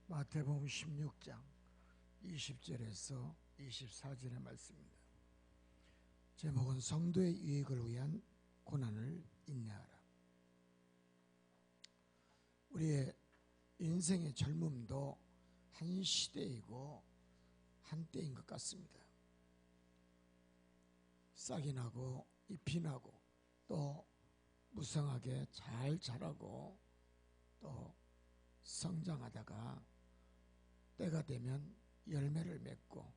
마태복음 16장 20절에서 24절의 말씀입니다. 제목은 성도의 유익을 위한 고난을 인내하라. 우리의 인생의 젊음도 한 시대이고 한때인 것 같습니다. 싹이 나고 잎이 나고 또 무성하게 잘 자라고 또 성장하다가 때가 되면 열매를 맺고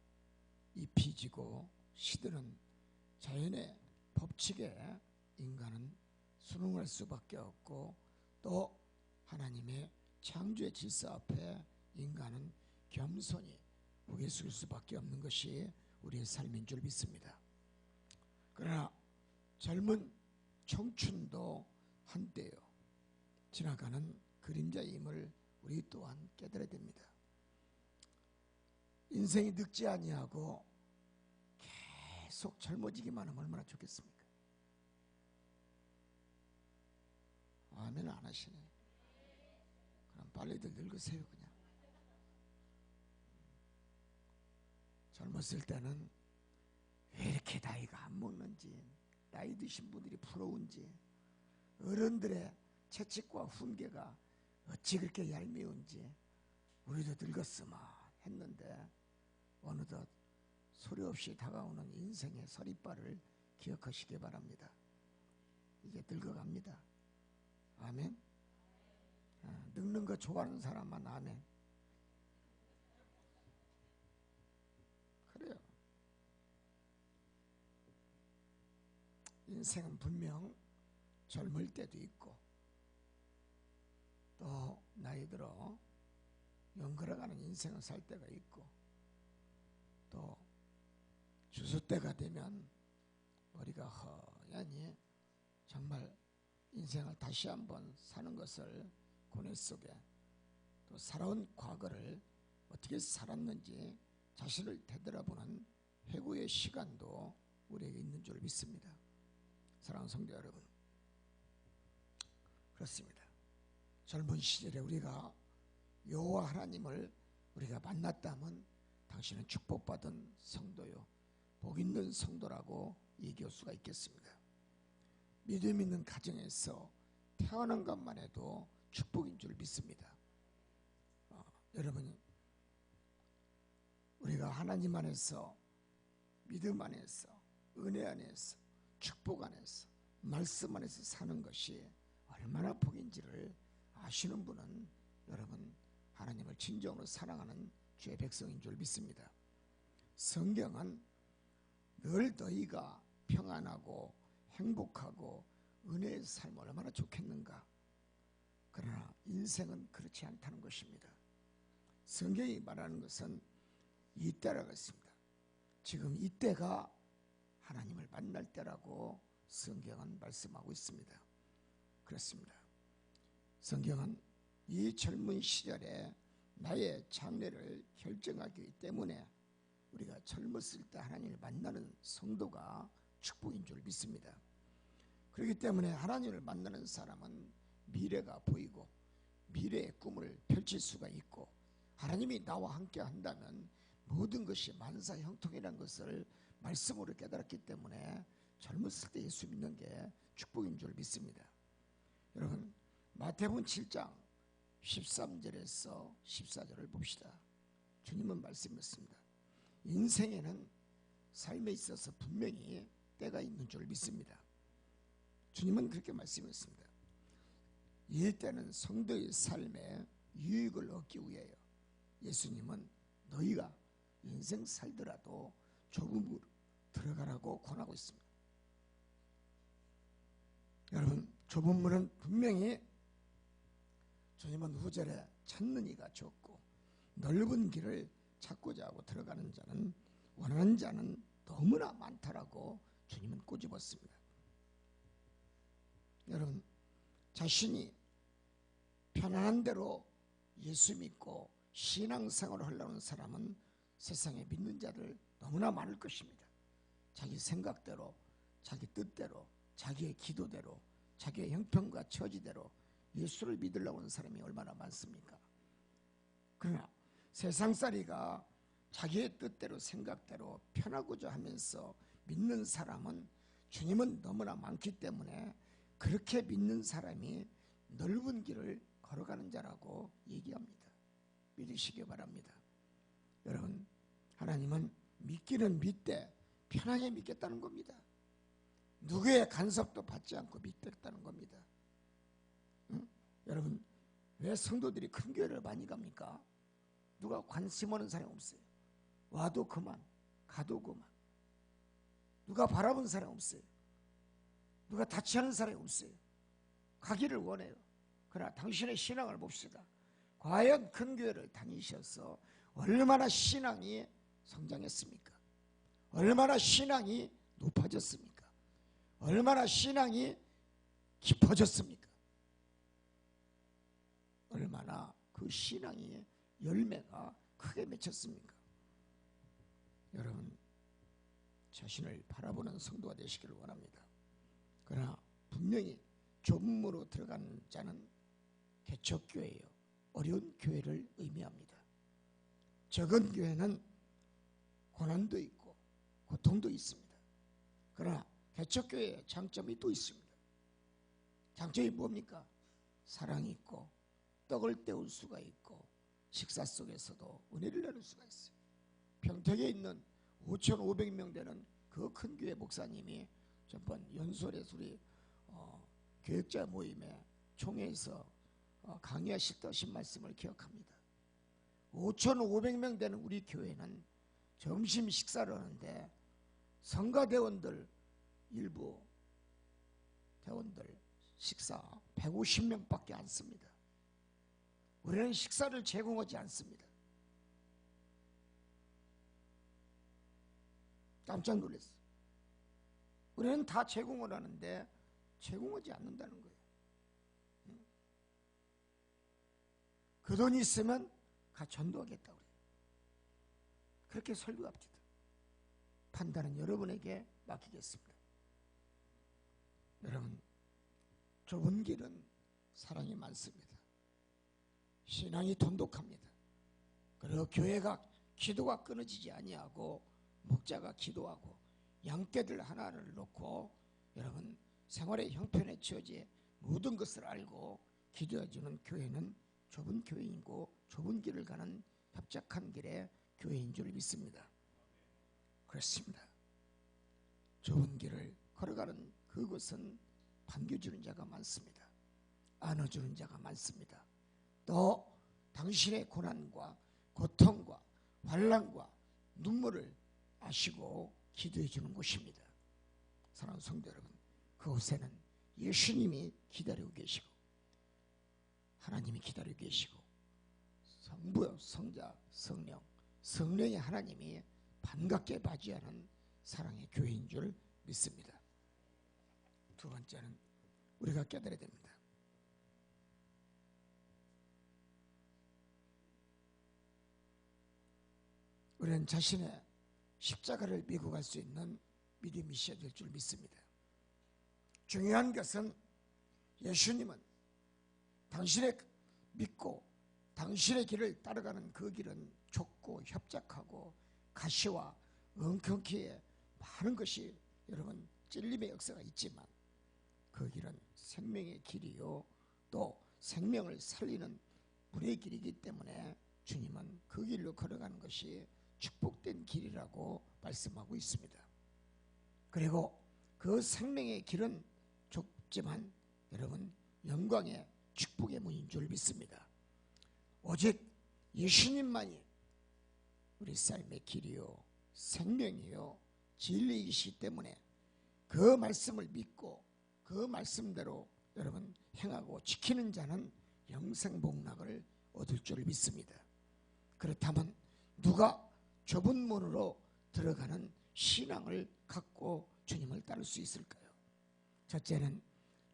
잎이 지고 시드는 자연의 법칙에 인간은 순응할 수밖에 없고 또 하나님의 창조의 질서 앞에 인간은 겸손히 고개 숙일 수밖에 없는 것이 우리의 삶인 줄 믿습니다. 그러나 젊은 청춘도 한때요 지나가는 그림자임을 우리 또한 깨달아야 됩니다. 인생이 늙지 아니하고 계속 젊어지기만 하면 얼마나 좋겠습니까? 아멘 안 하시네. 그럼 빨리들 늙으세요. 그냥 젊었을 때는 왜 이렇게 나이가 안 먹는지, 나이 드신 분들이 부러운지, 어른들의 채찍과 훈계가 어찌 그렇게 얄미운지 우리도 늙었으면 했는데 어느덧 소리 없이 다가오는 인생의 서리발을 기억하시기 바랍니다. 이제 늙어갑니다. 아멘. 늙는 거 좋아하는 사람만 아멘. 그래요. 인생은 분명 젊을 때도 있고 또 나이 들어 연걸어가는 인생을 살 때가 있고 또 주수 때가 되면 머리가 허연히 정말 인생을 다시 한번 사는 것을 고뇌 속에 또 살아온 과거를 어떻게 살았는지 자신을 되돌아보는 회고의 시간도 우리에게 있는 줄 믿습니다. 사랑하는 성도 여러분, 그렇습니다. 젊은 시절에 우리가 여호와 하나님을 우리가 만났다면 당신은 축복받은 성도요 복 있는 성도라고 얘기할 수가 있겠습니다. 믿음 있는 가정에서 태어난 것만 해도 축복인 줄 믿습니다. 여러분, 우리가 하나님 안에서 믿음 안에서 은혜 안에서 축복 안에서 말씀 안에서 사는 것이 얼마나 복인지를 아시는 분은 여러분 하나님을 진정으로 사랑하는 주의 백성인 줄 믿습니다. 성경은 늘 너희가 평안하고 행복하고 은혜의 삶 얼마나 좋겠는가. 그러나 인생은 그렇지 않다는 것입니다. 성경이 말하는 것은 이때라고 했습니다. 지금 이때가 하나님을 만날 때라고 성경은 말씀하고 있습니다. 그렇습니다. 성경은 이 젊은 시절에 나의 장래를 결정하기 때문에 우리가 젊었을 때 하나님을 만나는 성도가 축복인 줄 믿습니다. 그렇기 때문에 하나님을 만나는 사람은 미래가 보이고 미래의 꿈을 펼칠 수가 있고 하나님이 나와 함께 한다면 모든 것이 만사형통이라는 것을 말씀으로 깨달았기 때문에 젊었을 때 예수 믿는 게 축복인 줄 믿습니다. 여러분, 마태복음 7장 13절에서 14절을 봅시다. 주님은 말씀했습니다. 인생에는 삶에 있어서 분명히 때가 있는 줄 믿습니다. 주님은 그렇게 말씀했습니다. 이 때는 성도의 삶에 유익을 얻기 위하여 예수님은 너희가 인생 살더라도 좁음으로 들어가라고 권하고 있습니다. 여러분, 좁은 문은 분명히 주님은 후절에 찾는 이가 적고 넓은 길을 찾고자 하고 들어가는 자는 원하는 자는 너무나 많다라고 주님은 꼬집었습니다. 여러분, 자신이 편안한 대로 예수 믿고 신앙생활을 하려는 사람은 세상에 믿는 자들 너무나 많을 것입니다. 자기 생각대로, 자기 뜻대로, 자기의 기도대로, 자기의 형편과 처지대로 예수를 믿으려고 하는 사람이 얼마나 많습니까? 그러나 세상살이가 자기의 뜻대로 생각대로 편하고자 하면서 믿는 사람은 주님은 너무나 많기 때문에 그렇게 믿는 사람이 넓은 길을 걸어가는 자라고 얘기합니다. 믿으시기 바랍니다. 여러분, 하나님은 믿기는 믿되 편하게 믿겠다는 겁니다. 누구의 간섭도 받지 않고 믿겠다는 겁니다. 응? 여러분, 왜 성도들이 큰 교회를 많이 갑니까? 누가 관심 없는 사람이 없어요. 와도 그만, 가도 그만. 누가 바라본 사람이 없어요. 누가 타치하는 사람이 없어요. 가기를 원해요. 그러나 당신의 신앙을 봅시다. 과연 큰 교회를 다니셔서 얼마나 신앙이 성장했습니까? 얼마나 신앙이 높아졌습니까? 얼마나 신앙이 깊어졌습니까? 얼마나 그 신앙의 열매가 크게 맺혔습니까? 여러분, 자신을 바라보는 성도가 되시기를 원합니다. 그러나 분명히 좁은 문으로 들어가는 자는 개척교회예요. 어려운 교회를 의미합니다. 적은 교회는 고난도 있고 고통도 있습니다. 그러나 개척교회의 장점이 또 있습니다. 장점이 뭡니까? 사랑이 있고 떡을 때울 수가 있고 식사 속에서도 은혜를 나눌 수가 있어요. 평택에 있는 5,500명 되는 그 큰 교회 목사님이 전번 연설에서 우리 교역자 모임에 총회에서 강의하셨던 말씀을 기억합니다. 5,500명 되는 우리 교회는 점심 식사를 하는데 성가대원들 일부 대원들 식사 150명밖에 안 씁니다. 우리는 식사를 제공하지 않습니다. 깜짝 놀랐어요. 우리는 다 제공을 하는데 제공하지 않는다는 거예요. 그 돈이 있으면 가 전도하겠다 그래요. 그렇게 설교합니다. 판단은 여러분에게 맡기겠습니다. 여러분, 좁은 길은 사랑이 많습니다. 신앙이 돈독합니다. 그리고 교회가 기도가 끊어지지 아니하고 목자가 기도하고 양떼들 하나를 놓고 여러분 생활의 형편에 처해 모든 것을 알고 기도해주는 교회는 좁은 교회이고 좁은 길을 가는 협착한 길의 교회인 줄 믿습니다. 그렇습니다. 좁은 길을 걸어가는 그곳은 반겨주는 자가 많습니다. 안아주는 자가 많습니다. 또 당신의 고난과 고통과 환난과 눈물을 아시고 기도해 주는 곳입니다. 사랑하는 성도 여러분, 그곳에는 예수님이 기다리고 계시고 하나님이 기다리고 계시고 성부, 성자, 성령, 성령의 하나님이 반갑게 맞이하는 사랑의 교회인 줄 믿습니다. 두 번째는 우리가 깨달아야 됩니다. 우리는 자신의 십자가를 메고 갈 수 있는 믿음이 있어야 될 줄 믿습니다. 중요한 것은 예수님은 당신의 믿고 당신의 길을 따라가는 그 길은 좁고 협착하고 가시와 엉겅퀴에 많은 것이 여러분 찔림의 역사가 있지만 그 길은 생명의 길이요 또 생명을 살리는 물의 길이기 때문에 주님은 그 길로 걸어가는 것이 축복된 길이라고 말씀하고 있습니다. 그리고 그 생명의 길은 좁지만 여러분 영광의 축복의 문인 줄 믿습니다. 오직 예수님만이 우리 삶의 길이요 생명이요 진리이시기 때문에 그 말씀을 믿고 그 말씀대로 여러분 행하고 지키는 자는 영생복락을 얻을 줄 믿습니다. 그렇다면 누가 좁은 문으로 들어가는 신앙을 갖고 주님을 따를 수 있을까요? 첫째는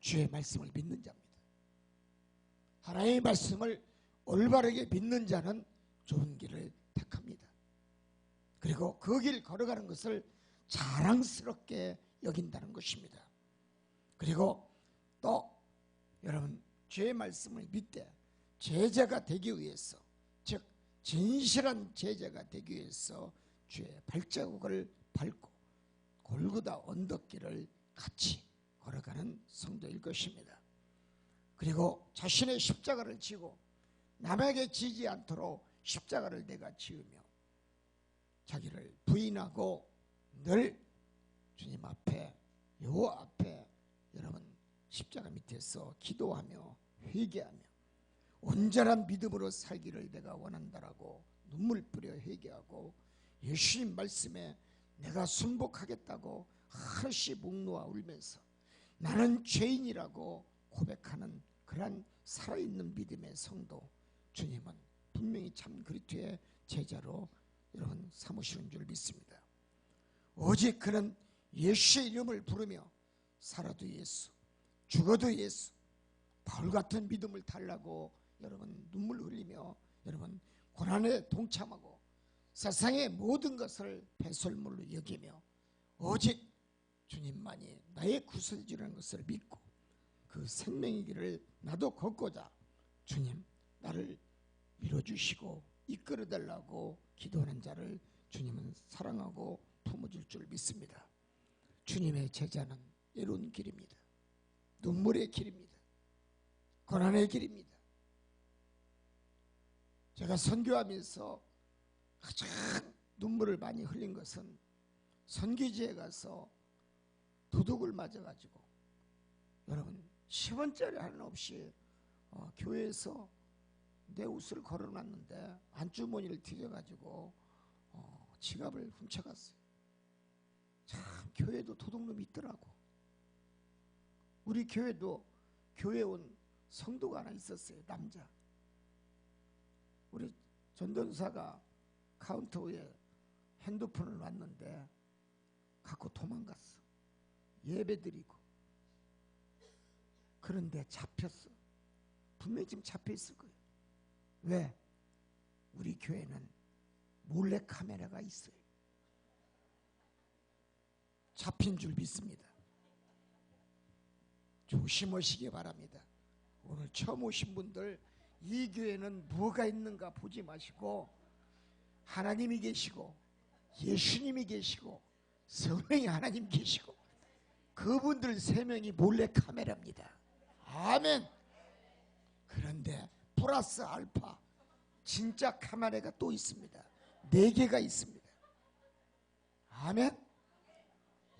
주의 말씀을 믿는 자입니다. 하나님의 말씀을 올바르게 믿는 자는 좁은 길을 택합니다. 그리고 그 길 걸어가는 것을 자랑스럽게 여긴다는 것입니다. 그리고 또 여러분 주의 말씀을 믿되 제자가 되기 위해서 즉 진실한 제자가 되기 위해서 주의 발자국을 밟고 골고다 언덕길을 같이 걸어가는 성도일 것입니다. 그리고 자신의 십자가를 지고 남에게 지지 않도록 십자가를 내가 지으며 자기를 부인하고 늘 주님 앞에, 요 앞에 여러분 십자가 밑에서 기도하며 회개하며 온전한 믿음으로 살기를 내가 원한다라고 눈물 뿌려 회개하고 예수님 말씀에 내가 순복하겠다고 하루씩 묵노아 울면서 나는 죄인이라고 고백하는 그러한 살아있는 믿음의 성도, 주님은 분명히 참 그리스도의 제자로 여러분 삼으시는 줄 믿습니다. 오직 그는 예수의 이름을 부르며 살아도 예수, 죽어도 예수, 바울 같은 믿음을 달라고 여러분 눈물 흘리며 여러분 고난에 동참하고 세상의 모든 것을 배설물로 여기며 오직 주님만이 나의 구세주라는 것을 믿고 그 생명의 길을 나도 걷고자 주님 나를 밀어주시고 이끌어달라고 기도하는 자를 주님은 사랑하고 품어줄 줄 믿습니다. 주님의 제자는 이런 길입니다. 눈물의 길입니다. 고난의 길입니다. 제가 선교하면서 가장 눈물을 많이 흘린 것은 선교지에 가서 도둑을 맞아가지고 여러분 10원짜리 하나 없이 교회에서 내 옷을 걸어놨는데 안주머니를 뒤져가지고 지갑을 훔쳐갔어요. 참 교회도 도둑놈이 있더라고. 우리 교회도 교회 온 성도가 하나 있었어요. 남자. 우리 전도사가 카운터 위에 핸드폰을 놨는데 갖고 도망갔어. 예배드리고. 그런데 잡혔어. 분명히 지금 잡혀있을 거예요. 왜? 우리 교회는 몰래카메라가 있어요. 잡힌 줄 믿습니다. 조심하시기 바랍니다. 오늘 처음 오신 분들 이 교회는 뭐가 있는가 보지 마시고 하나님이 계시고 예수님이 계시고 성령이 하나님 계시고 그분들 3명이 몰래카메라입니다. 아멘. 그런데 플러스 알파 진짜 카메라가 또 있습니다. 4개가 있습니다. 아멘.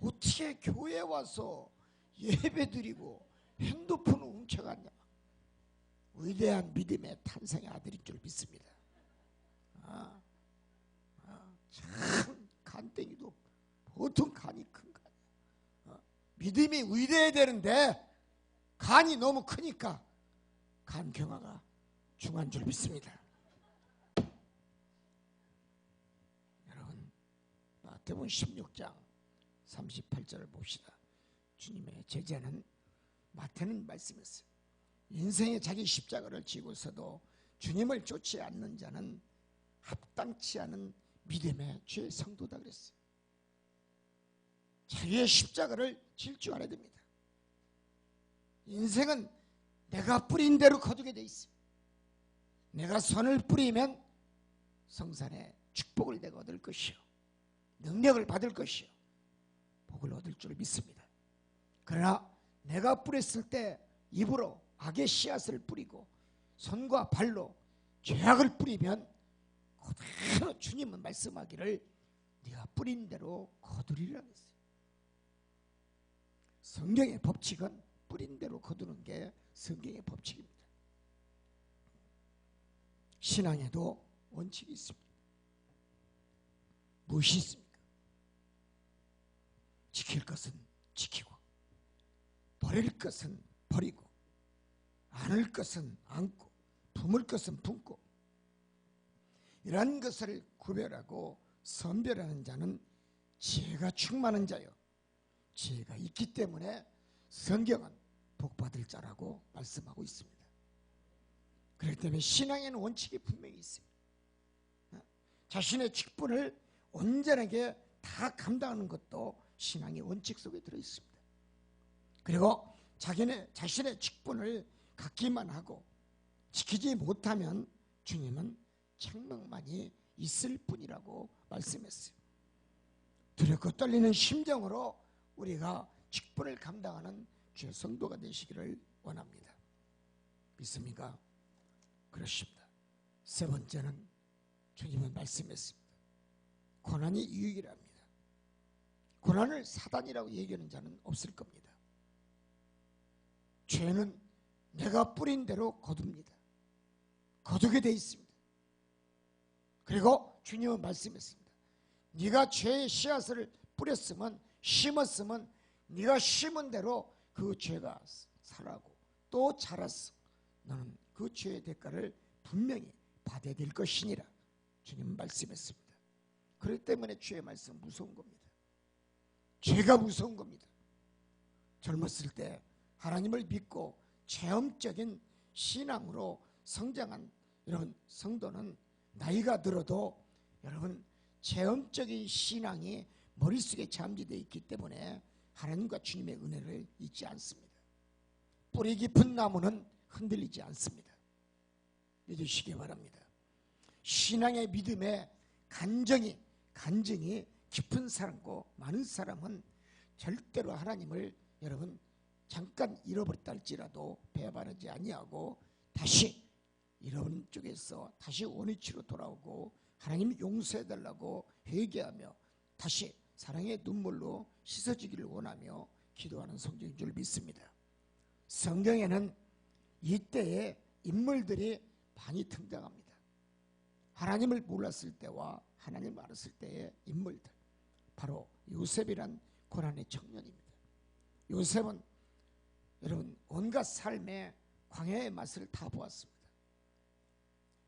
어떻게 교회에 와서 예배드리고 핸드폰을 훔쳐갔냐. 위대한 믿음의 탄생의 아들인 줄 믿습니다. 참 간땡이도 보통 간이 큰 간. 믿음이 위대해야 되는데 간이 너무 크니까 간경화가 중한 줄 믿습니다. 여러분 마태복음 16장 38절을 봅시다. 주님의 제자는 마태는 말씀했어요. 인생에 자기 십자가를 지고서도 주님을 쫓지 않는 자는 합당치 않은 믿음의 죄의 성도다 그랬어요. 자기의 십자가를 질 줄 알아야 됩니다. 인생은 내가 뿌린 대로 거두게 돼 있어요. 내가 선을 뿌리면 성산의 축복을 내가 얻을 것이요 능력을 받을 것이요 복을 얻을 줄 믿습니다. 그러나 내가 뿌렸을 때 입으로 악의 씨앗을 뿌리고 손과 발로 죄악을 뿌리면 그대로 주님은 말씀하기를 네가 뿌린 대로 거두리라고 했어요. 성경의 법칙은 뿌린 대로 거두는 게 성경의 법칙입니다. 신앙에도 원칙이 있습니다. 무엇이 있습니까? 지킬 것은 지키고 버릴 것은 버리고 안을 것은 안고 품을 것은 품고 이러한 것을 구별하고 선별하는 자는 지혜가 충만한 자요 지혜가 있기 때문에 성경은 복받을 자라고 말씀하고 있습니다. 그렇기 때문에 신앙에는 원칙이 분명히 있습니다. 자신의 직분을 온전하게 다 감당하는 것도 신앙의 원칙 속에 들어있습니다. 그리고 자신의 직분을 갖기만 하고 지키지 못하면 주님은 책망만이 있을 뿐이라고 말씀했어요. 두렵고 떨리는 심정으로 우리가 직분을 감당하는 주의 성도가 되시기를 원합니다. 믿습니까? 그렇습니다. 세 번째는 주님은 말씀했습니다. 고난이 유익이랍니다. 고난을 사단이라고 얘기하는 자는 없을 겁니다. 죄는 내가 뿌린 대로 거둡니다. 거두게 돼 있습니다. 그리고 주님은 말씀했습니다. 네가 죄의 씨앗을 뿌렸으면, 심었으면 네가 심은 대로 그 죄가 살아고 또 자랐어. 너는 그 죄의 대가를 분명히 받아야 될 것이니라. 주님은 말씀했습니다. 그렇기 때문에 주의 말씀은 무서운 겁니다. 죄가 무서운 겁니다. 젊었을 때 하나님을 믿고 체험적인 신앙으로 성장한 이런 성도는 나이가 들어도 여러분 체험적인 신앙이 머릿속에 잠재되어 있기 때문에 하나님과 주님의 은혜를 잊지 않습니다. 뿌리 깊은 나무는 흔들리지 않습니다. 믿으시기 바랍니다. 신앙의 믿음의 간증이 깊은 사람고 많은 사람은 절대로 하나님을 여러분 잠깐 잃어버렸다 할지라도 배반하지 아니하고 다시 잃어버린 쪽에서 다시 원위치로 돌아오고 하나님 용서해달라고 회개하며 다시 사랑의 눈물로 씻어지기를 원하며 기도하는 성경인 줄 믿습니다. 성경에는 이때의 인물들이 많이 등장합니다. 하나님을 몰랐을 때와 하나님을 알았을 때의 인물들, 바로 요셉이란 고난의 청년입니다. 요셉은 여러분 온갖 삶의 광야의 맛을 다 보았습니다.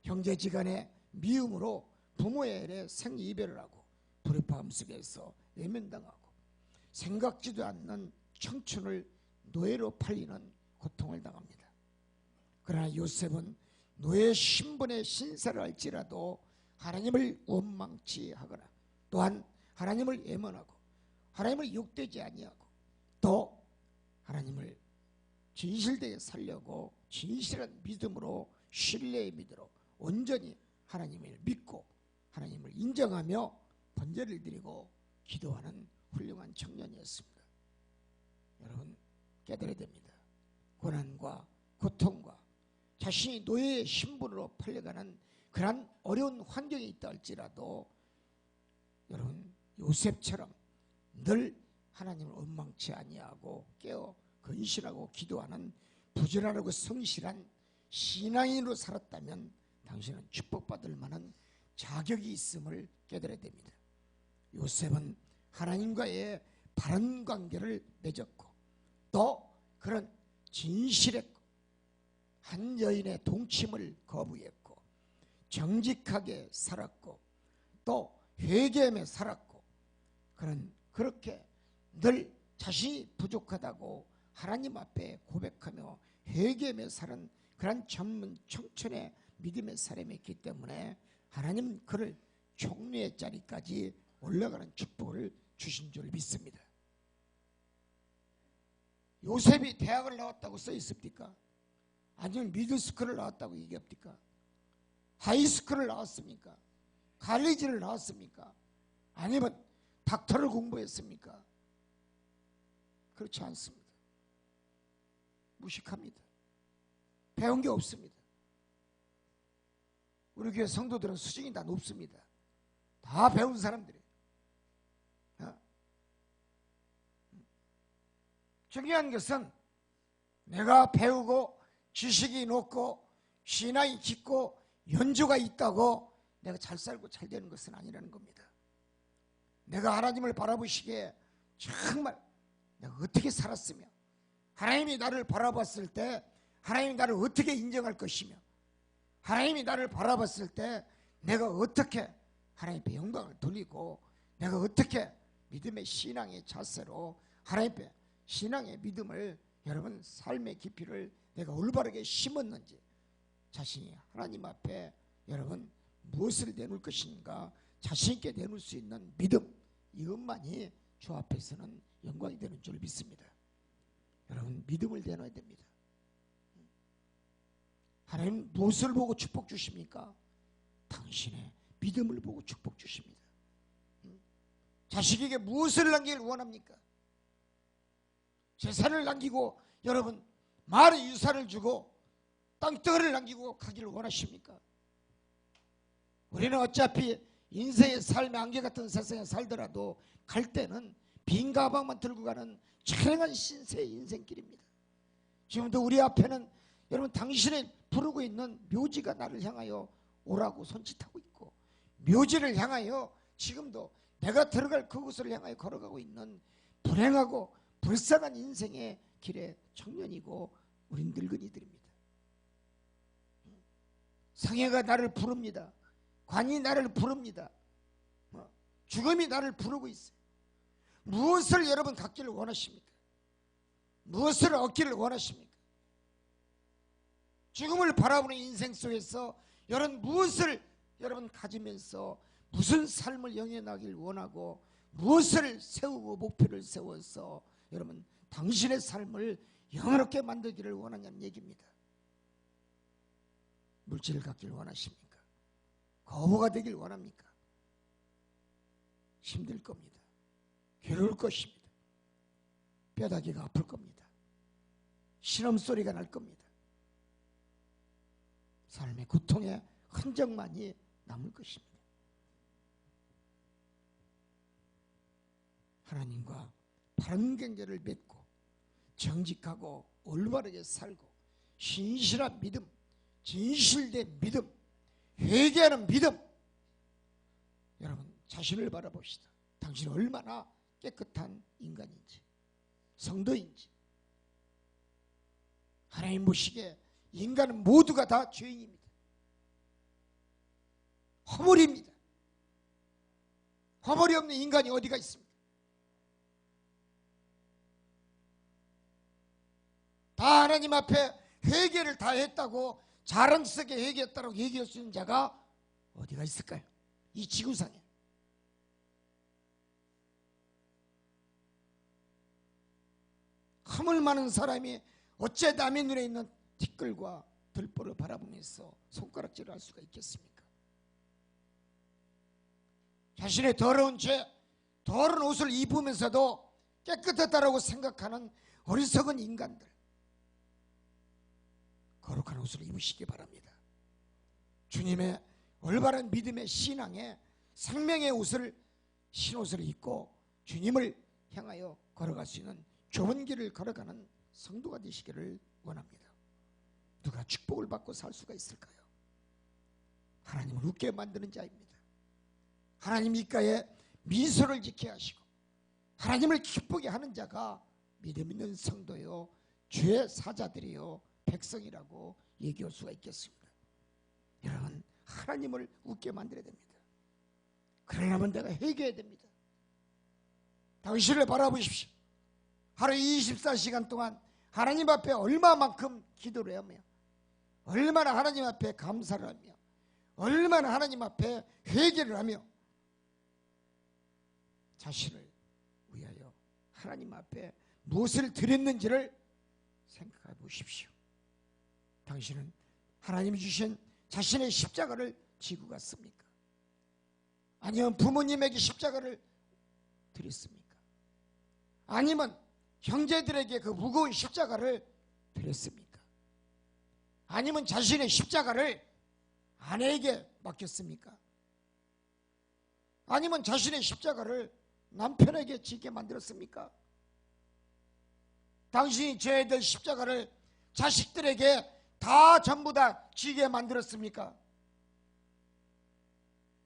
형제지간의 미움으로 부모의 일에 생이별을 하고 불협화음 속에서 외면당하고 생각지도 않는 청춘을 노예로 팔리는 고통을 당합니다. 그러나 요셉은 노예 신분의 신세를 알지라도 하나님을 원망치 하거나 또한 하나님을 애먼하고 하나님을 욕되지 아니하고 또 하나님을 진실되게 살려고 진실한 믿음으로 신뢰의 믿음으로 온전히 하나님을 믿고 하나님을 인정하며 번제를 드리고 기도하는 훌륭한 청년이었습니다. 여러분 깨달아야 됩니다. 고난과 고통과 자신이 노예의 신분으로 팔려가는 그런 어려운 환경이 있다 할지라도 여러분 요셉처럼 늘 하나님을 원망치 아니하고 깨어 근신하고 기도하는 부지런하고 성실한 신앙인으로 살았다면 당신은 축복받을 만한 자격이 있음을 깨달아야 됩니다. 요셉은 하나님과의 바른 관계를 맺었고 또 그런 진실했고 한 여인의 동침을 거부했고 정직하게 살았고 또 회개하며 살았고 그렇게 늘 자신이 부족하다고 하나님 앞에 고백하며 회개하며 사는 그런 전문 청춘의 믿음의 사람이었기 때문에 하나님은 그를 총리의 자리까지 올라가는 축복을 주신 줄 믿습니다. 요셉이 대학을 나왔다고 써 있습니까? 아니면 미드스쿨을 나왔다고 얘기합니까? 하이스쿨을 나왔습니까? 칼리지를 나왔습니까? 아니면 닥터를 공부했습니까? 그렇지 않습니다. 무식합니다. 배운 게 없습니다. 우리 교회 성도들은 수준이 다 높습니다. 다 배운 사람들이에요. 중요한 것은 내가 배우고 지식이 높고 신앙이 깊고 연주가 있다고 내가 잘 살고 잘 되는 것은 아니라는 겁니다. 내가 하나님을 바라보시기에 정말 내가 어떻게 살았으며 하나님이 나를 바라봤을 때 하나님이 나를 어떻게 인정할 것이며 하나님이 나를 바라봤을 때 내가 어떻게 하나님께 영광을 돌리고 내가 어떻게 믿음의 신앙의 자세로 하나님께 신앙의 믿음을 여러분 삶의 깊이를 내가 올바르게 심었는지 자신이 하나님 앞에 여러분 무엇을 내놓을 것인가 자신 있게 내놓을 수 있는 믿음 이것만이 주 앞에서는 영광이 되는 줄 믿습니다. 여러분 믿음을 내놔야 됩니다. 하나님 무엇을 보고 축복 주십니까? 당신의 믿음을 보고 축복 주십니다. 자식에게 무엇을 남기길 원합니까? 재산을 남기고 여러분 말의 유산을 주고 땅덩어리를 남기고 가기를 원하십니까? 우리는 어차피 인생의 삶의 안개 같은 세상에 살더라도 갈 때는 빈 가방만 들고 가는 촬영한 신세의 인생길입니다. 지금도 우리 앞에는 여러분 당신이 부르고 있는 묘지가 나를 향하여 오라고 손짓하고 있고, 묘지를 향하여 지금도 내가 들어갈 그곳을 향하여 걸어가고 있는 불행하고 불쌍한 인생의 길의 청년이고 우린 늙은이들입니다. 상해가 나를 부릅니다. 관이 나를 부릅니다. 죽음이 나를 부르고 있어요. 무엇을 여러분 갖기를 원하십니까? 무엇을 얻기를 원하십니까? 죽음을 바라보는 인생 속에서 여러분 무엇을 여러분 가지면서 무슨 삶을 영위하길 원하고 무엇을 세우고 목표를 세워서 여러분 당신의 삶을 영화롭게 만들기를 원하냐는 얘기입니다. 물질을 갖기를 원하십니까? 거부가 되길 원합니까? 힘들 겁니다. 괴로울 것입니다. 뼈다귀가 아플 겁니다. 신음소리가 날 겁니다. 삶의 고통의 흔적만이 남을 것입니다. 하나님과 바른 관계를 맺고 정직하고 올바르게 살고 신실한 믿음, 진실된 믿음, 회개하는 믿음. 여러분 자신을 바라봅시다. 당신은 얼마나 깨끗한 인간인지, 성도인지. 하나님 보시기에 인간은 모두가 다 죄인입니다. 허물입니다. 허물이 없는 인간이 어디가 있습니까? 다 하나님 앞에 회개를 다 했다고 자랑스럽게 회개했다고 얘기할 수 있는 자가 어디가 있을까요? 이 지구상에. 허물 많은 사람이 어째 남의 눈에 있는 티끌과 들보를 바라보면서 손가락질을 할 수가 있겠습니까? 자신의 더러운 죄, 더러운 옷을 입으면서도 깨끗하다고 생각하는 어리석은 인간들, 거룩한 옷을 입으시기 바랍니다. 주님의 올바른 믿음의 신앙의 생명의 옷을, 신옷을 입고 주님을 향하여 걸어갈 수 있는 좁은 길을 걸어가는 성도가 되시기를 원합니다. 누가 축복을 받고 살 수가 있을까요? 하나님을 웃게 만드는 자입니다. 하나님 입가에 미소를 짓게 하시고 하나님을 기쁘게 하는 자가 믿음 있는 성도요, 주의 사자들이요, 백성이라고 얘기할 수가 있겠습니다. 여러분 하나님을 웃게 만들어야 됩니다. 그러려면 내가 회개해야 됩니다. 당신을 바라보십시오. 하루 24시간 동안 하나님 앞에 얼마만큼 기도를 하며, 얼마나 하나님 앞에 감사를 하며, 얼마나 하나님 앞에 회개를 하며 자신을 위하여 하나님 앞에 무엇을 드렸는지를 생각해 보십시오. 당신은 하나님이 주신 자신의 십자가를 지고 갔습니까? 아니면 부모님에게 십자가를 드렸습니까? 아니면 형제들에게 그 무거운 십자가를 드렸습니까? 아니면 자신의 십자가를 아내에게 맡겼습니까? 아니면 자신의 십자가를 남편에게 지게 만들었습니까? 당신이 져야 될 십자가를 자식들에게 다 전부 다 지게 만들었습니까?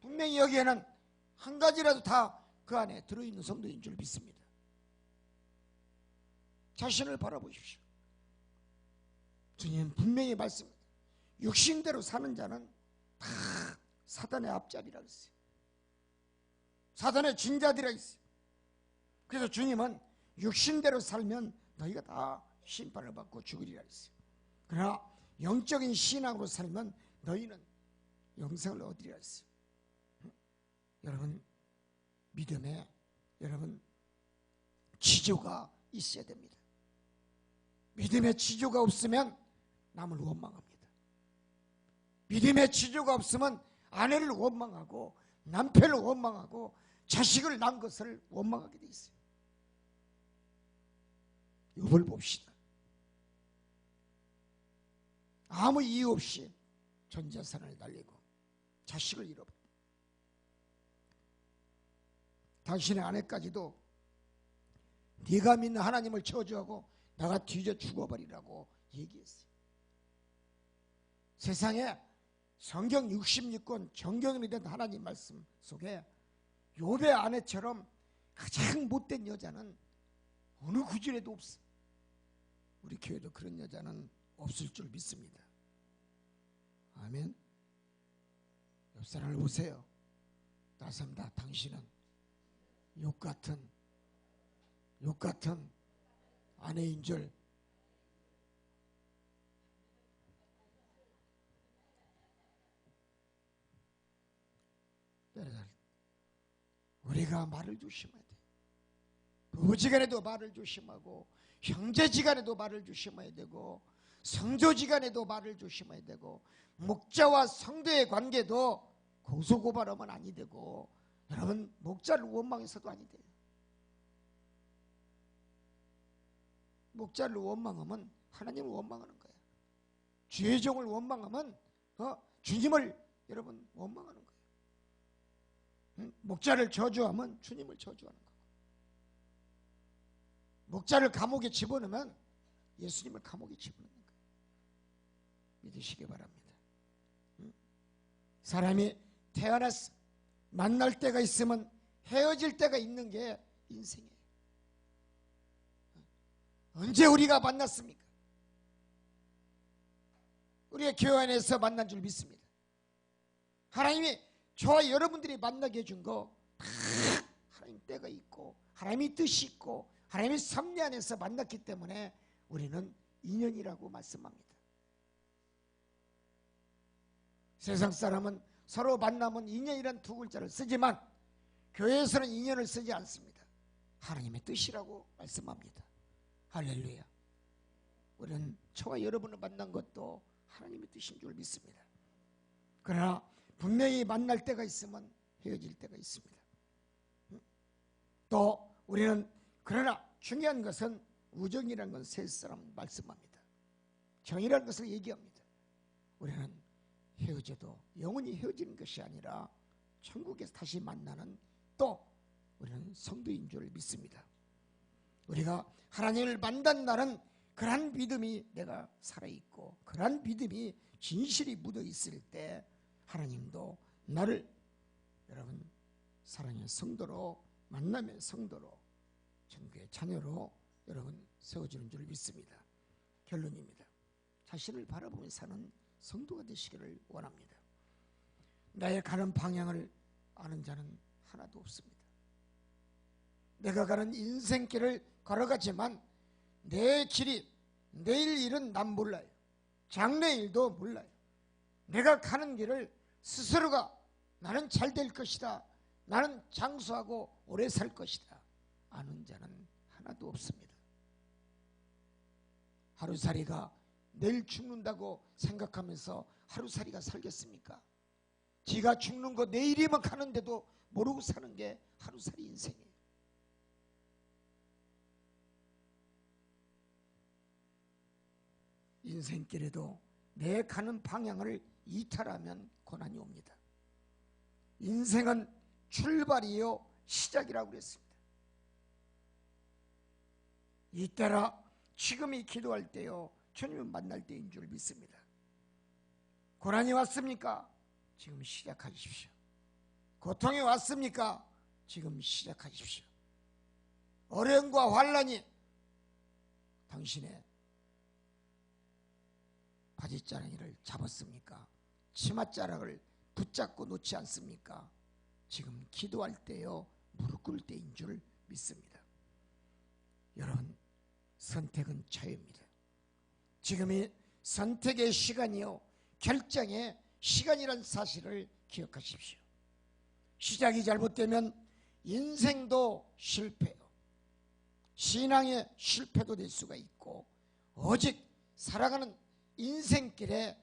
분명히 여기에는 한 가지라도 다 그 안에 들어있는 성도인 줄 믿습니다. 자신을 바라보십시오. 주님 분명히 말씀합니다. 육신대로 사는 자는 다 사단의 앞잡이라 했어요. 사단의 진자들이라 했어요. 그래서 주님은 육신대로 살면 너희가 다 심판을 받고 죽으리라 했어요. 그러나 영적인 신앙으로 살면 너희는 영생을 얻으리라 했어요. 여러분 믿음에 여러분 지조가 있어야 됩니다. 믿음의 지조가 없으면 남을 원망합니다. 믿음의 지조가 없으면 아내를 원망하고 남편을 원망하고 자식을 낳은 것을 원망하게 돼 있어요. 욥을 봅시다. 아무 이유 없이 전 재산을 날리고 자식을 잃어버려. 당신의 아내까지도 네가 믿는 하나님을 저주하고 내가 뒤져 죽어버리라고 얘기했어요. 세상에 성경 66권 정경이 된 하나님 말씀 속에 욥의 아내처럼 가장 못된 여자는 어느 구절에도 없어. 우리 교회도 그런 여자는 없을 줄 믿습니다. 아멘. 옆 사람을 보세요. 나선다. 당신은 욕 같은 아내인 줄. 우리가 말을 조심해야 돼. 부부지간에도 말을 조심하고 형제지간에도 말을 조심해야 되고 성도지간에도 말을 조심해야 되고 목자와 성도의 관계도 고소고발하면 아니 되고 여러분 목자를 원망해서도 아니 돼요. 목자를 원망하면 하나님을 원망하는 거예요. 주의 종을 원망하면 주님을 여러분 원망하는 거예요. 목자를 저주하면 주님을 저주하는 거예요. 목자를 감옥에 집어넣으면 예수님을 감옥에 집어넣는 거예요. 믿으시기 바랍니다. 사람이 태어나서 만날 때가 있으면 헤어질 때가 있는 게 인생이에요. 언제 우리가 만났습니까? 우리가 교회 안에서 만난 줄 믿습니다. 하나님이 저와 여러분들이 만나게 해준 거 다 하나님 때가 있고 하나님의 뜻이 있고 하나님의 섭리 안에서 만났기 때문에 우리는 인연이라고 말씀합니다. 세상 사람은 서로 만나면 인연이란 두 글자를 쓰지만 교회에서는 인연을 쓰지 않습니다. 하나님의 뜻이라고 말씀합니다. 할렐루야. 우리는 저와 여러분을 만난 것도 하나님의 뜻인 줄 믿습니다. 그러나 분명히 만날 때가 있으면 헤어질 때가 있습니다. 또 우리는 그러나 중요한 것은 우정이라는 건 세 사람 말씀합니다. 정이라는 것을 얘기합니다. 우리는 헤어져도 영원히 헤어지는 것이 아니라 천국에서 다시 만나는 또 우리는 성도인 줄 믿습니다. 우리가 하나님을 만난 날은 그러한 믿음이 내가 살아있고 그러한 믿음이 진실이 묻어있을 때 하나님도 나를 여러분 사랑의 성도로 만남의 성도로 천국의 자녀로 여러분 세워주는 줄 믿습니다. 결론입니다. 자신을 바라보며 사는 성도가 되시기를 원합니다. 나의 가는 방향을 아는 자는 하나도 없습니다. 내가 가는 인생길을 걸어가지만 내 길이 내일 일은 난 몰라요. 장래일도 몰라요. 내가 가는 길을 스스로가 나는 잘 될 것이다. 나는 장수하고 오래 살 것이다. 아는 자는 하나도 없습니다. 하루살이가 내일 죽는다고 생각하면서 하루살이가 살겠습니까? 지가 죽는 거 내일이면 가는데도 모르고 사는 게 하루살이 인생이에요. 인생길에도 내 가는 방향을 이탈하면 고난이 옵니다. 인생은 출발이요 시작이라고 그랬습니다. 이때라 지금이 기도할 때요 주님을 만날 때인 줄 믿습니다. 고난이 왔습니까? 지금 시작하십시오. 고통이 왔습니까? 지금 시작하십시오. 어려움과 환난이 당신의 바지자락을 잡았습니까? 치맛자락을 붙잡고 놓지 않습니까? 지금 기도할 때요 무릎 꿇을 때인 줄 믿습니다. 여러분 선택은 자유입니다. 지금이 선택의 시간이요 결정의 시간이라는 사실을 기억하십시오. 시작이 잘못되면 인생도 실패요. 신앙의 실패도 될 수가 있고 오직 살아가는 인생길에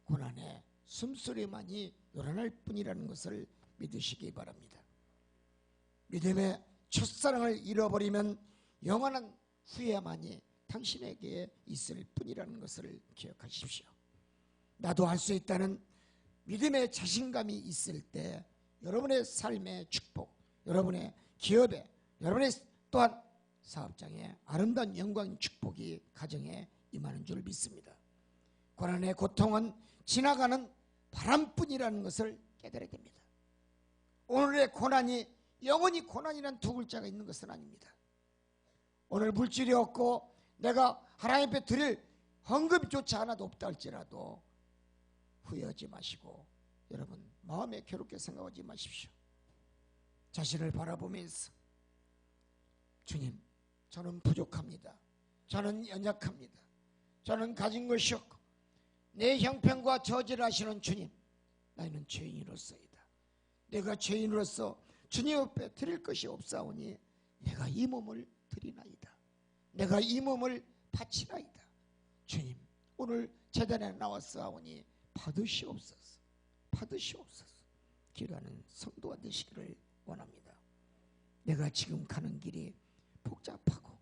고난의 숨소리만이 요란할 뿐이라는 것을 믿으시기 바랍니다. 믿음의 첫사랑을 잃어버리면 영원한 후회만이 당신에게 있을 뿐이라는 것을 기억하십시오. 나도 할 수 있다는 믿음의 자신감이 있을 때 여러분의 삶의 축복, 여러분의 기업에, 여러분의 또한 사업장에 아름다운 영광 축복이 가정에 임하는 줄 믿습니다. 고난의 고통은 지나가는 바람뿐이라는 것을 깨달아야 됩니다. 오늘의 고난이 영원히 고난이라는 두 글자가 있는 것은 아닙니다. 오늘 물질이 없고 내가 하나님 앞에 드릴 헌금조차 하나도 없다 할지라도 후회하지 마시고 여러분 마음에 괴롭게 생각하지 마십시오. 자신을 바라보면서 주님, 저는 부족합니다. 저는 연약합니다. 저는 가진 것이 없고 내 형편과 저지를 하시는 주님, 나는 죄인으로서이다. 내가 죄인으로서 주님 앞에 드릴 것이 없사오니 내가 이 몸을 드리나이다. 내가 이 몸을 바치나이다. 주님, 오늘 제단에 나왔사오니 받으시옵소서. 받으시옵소서. 기도하는 성도가 되시기를 원합니다. 내가 지금 가는 길이 복잡하고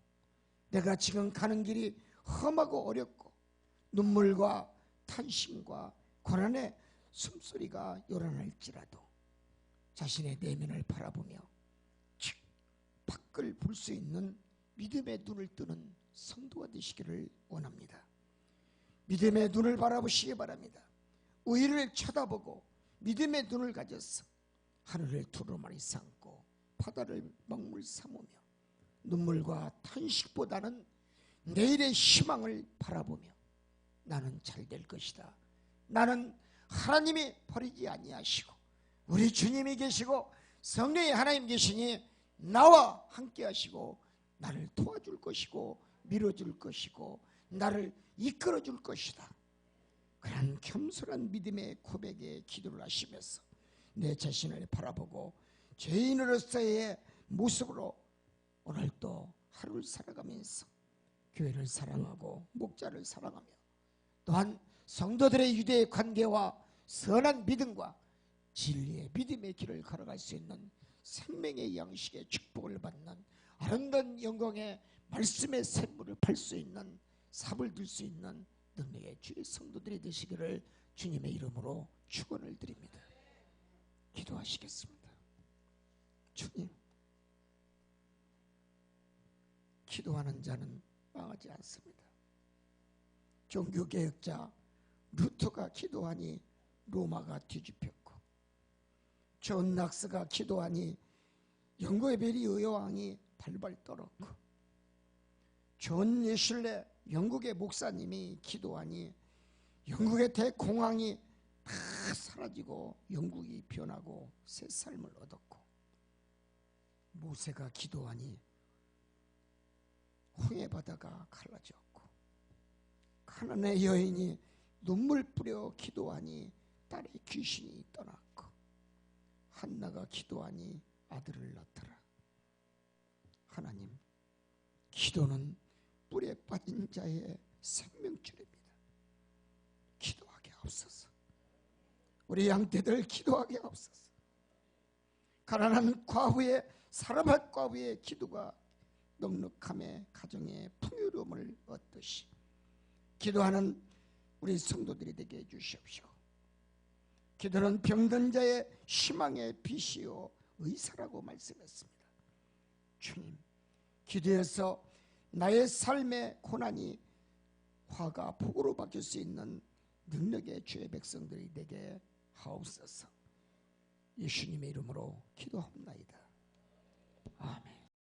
내가 지금 가는 길이 험하고 어렵고 눈물과 탄심과 고난의 숨소리가 요란할지라도 자신의 내면을 바라보며 밖을 볼 수 있는 믿음의 눈을 뜨는 성도가 되시기를 원합니다. 믿음의 눈을 바라보시기 바랍니다. 의를 쳐다보고 믿음의 눈을 가져서 하늘을 두루마리 삼고 바다를 먹물 삼으며 눈물과 탄식보다는 내일의 희망을 바라보며 나는 잘 될 것이다. 나는 하나님이 버리지 아니하시고 우리 주님이 계시고 성령의 하나님 계시니 나와 함께 하시고 나를 도와줄 것이고 밀어줄 것이고 나를 이끌어줄 것이다. 그런 겸손한 믿음의 고백에 기도를 하시면서 내 자신을 바라보고 죄인으로서의 모습으로 오늘도 하루를 살아가면서 교회를 사랑하고 목자를 사랑하며 또한 성도들의 유대의 관계와 선한 믿음과 진리의 믿음의 길을 걸어갈 수 있는 생명의 양식의 축복을 받는 아름다운 영광의 말씀의 샘물을 팔 수 있는 삽을 들 수 있는 능력의 주의 성도들이 되시기를 주님의 이름으로 축원을 드립니다. 기도하시겠습니다. 주님, 기도하는 자는 망하지 않습니다. 종교개혁자 루터가 기도하니 로마가 뒤집혔고 존 낙스가 기도하니 영국의 베리 의왕이 발발 떨었고 존 예슐레 영국의 목사님이 기도하니 영국의 대공황이 다 사라지고 영국이 변하고 새 삶을 얻었고 모세가 기도하니 홍해 바다가 갈라졌고 가나안의 여인이 눈물 뿌려 기도하니 딸의 귀신이 떠났고 한나가 기도하니 아들을 낳더라. 하나님, 기도는 뿔에 빠진 자의 생명줄입니다. 기도하게 하옵소서. 우리 양떼들 기도하게 하옵소서. 가난한 과부의 사람할 과부의 기도가 넉넉함의 가정의 풍요로움을 얻듯이 기도하는 우리 성도들이 되게 해주시옵시고 기도는 병든 자의 희망의 빛이요 의사라고 말씀했습니다. 주님, 기도해서 나의 삶의 고난이 화가 복으로 바뀔 수 있는 능력의 주의 백성들이 되게 하옵소서. 예수님의 이름으로 기도합니다. 아멘.